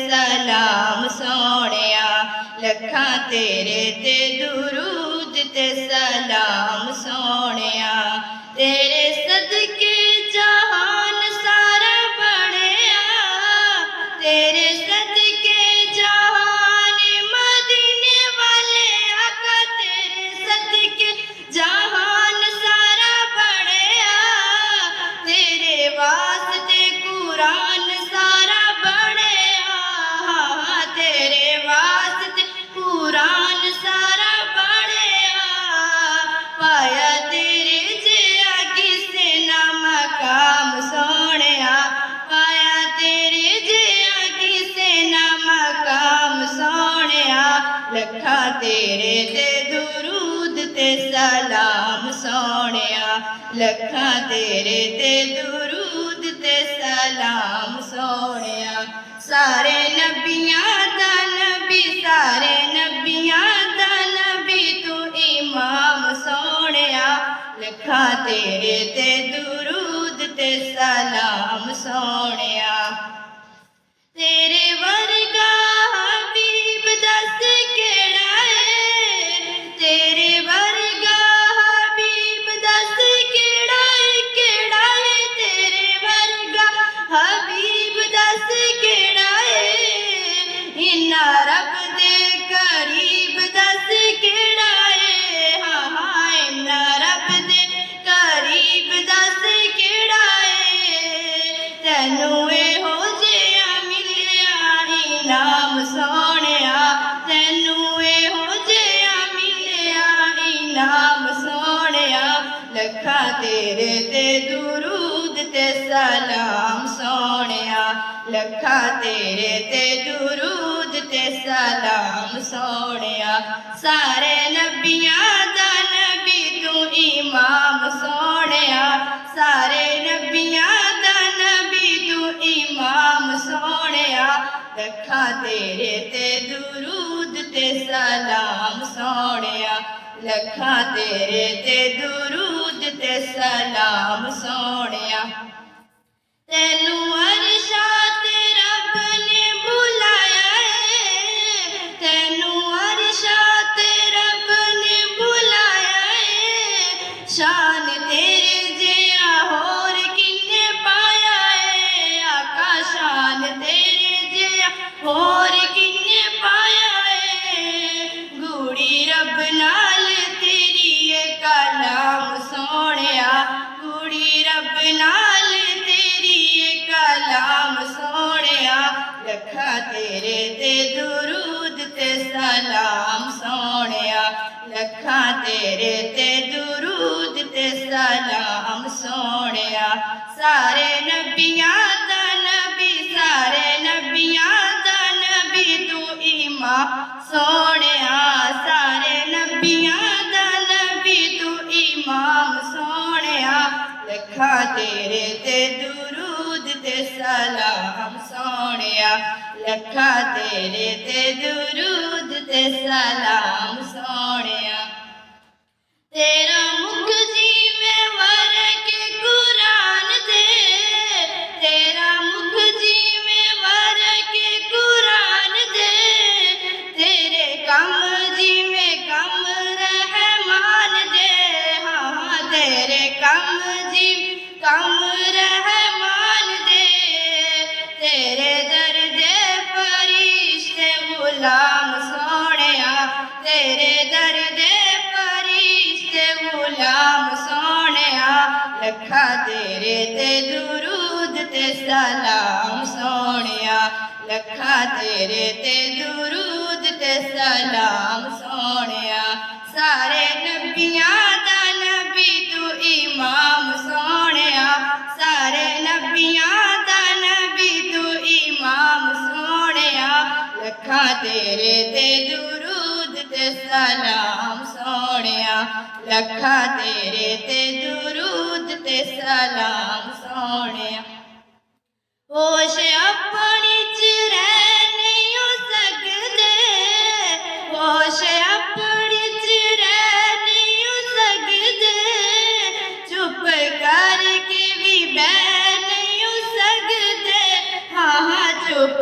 सलाम सोहणिया, लखां तेरे ते दुरूद ते सलाम सोहणिया। तेरे सदके जहान सारा बढ़िया, तेरे सदके जहान मदीने वाले आका, तेरे सदके जहान सारा बढ़िया। तेरे वास्ते कुरान सारा बढ़िया, तेरे वास्ते कुरान सारा बढ़िया। पाया तेरे जिया किसे ना मकाम सोहणिया, पाया तेरे जिया किसे ना मकाम सोहणिया। लखां तेरे ते दुरूद ते सलाम सोहणिया, लखां तेरे ते दुरूद ते सलाम सोहणिया। सारे नबियां दा नबी, सारे नबियां दा नबी तू इमाम सोहणिया, लखां तेरे ते दुरूद ते सलाम सोहणिया। तेरे वर्गा हबीब दस केड़ा है, तेरे वर्गा हबीब दस केड़ा है, केड़ा है तेरे वर्गा हबीब दस केड़ा है। इन्ना रब दे करीब दस केड़ा है, हाँ हाँ इन्ना रब दे करीब दस केड़ा है। तैनू एहो जिहा मिलिया इनाम सोहणिया, तैनू एहो जिहा मिलिया इनाम सोहणिया। लखां तेरे ते दुरूद ते सलाम सोहणिया, लखां तेरे ते दुरूद ते सलाम सोहणिया। सारे नबियां दा नबी तू इमाम सोहणिया, सारे नबियां दा नबी तू इमाम सोहणिया। लखां तेरे ते दुरूद ते सलाम सोहणिया, लखां तेरे ते दुरूद ते सलाम सोहणिया। तैनू अरशां ते रब ने बुलाया है, तैनू अरशां ते रब ने बुलाया है। शान तेरे जिहा होर किन्ने पाया है, आका शान तेरे जिहा होर किन्ने पाया है। गूढ़ी रब नाल तेरी ए कलाम सोहणिया, गूढ़ी रब नाल तेरी ए कलाम सोहणिया। लखां तेरे ते दुरूद ते सलाम सोहणिया, लखां तेरे ते दुरूद ते सलाम सोहणिया। सारे नबियां दा नबी, सारे नबियां दा नबी तू इमाम सोहणिया, सारे नबियां दा नबी तू इमाम सोहणिया। लखां तेरे ते दुरूद ते सलाम सोहणिया, लखां तेरे ते दुरूद ते सलाम सोहणिया। तेरा मुख जीवे वरके कुरान दे, तेरा मुख जीवे वरके कुरान दे। तेरे कम जीवे कम रहमान दे, हाँ तेरे कम जीवे कम रहमान दे। तेरे दर दे फरिश्ते गुलाम सोहणिया, तेरे दर दे फरिश्ते गुलाम सोहणिया। लखां तेरे ते दुरूद ते सलाम सोहणिया, लखां तेरे ते दुरूद ते सलाम सोहणिया। सारे नबियां दा नबी तू इमाम सोहणिया, सारे नबियां दा नबी तू इमाम सोहणिया। लखां तेरे ते दुरूद ते सलाम सोहणिया, लखां तेरे ते दुरूद ते सलाम सोहणिया। होश अपनी च रह नहीं हो सकदे, होश अपनी च रह नहीं हो सकदे। चुप करके भी बह नहीं हो सकदे, हाँ हाँ चुप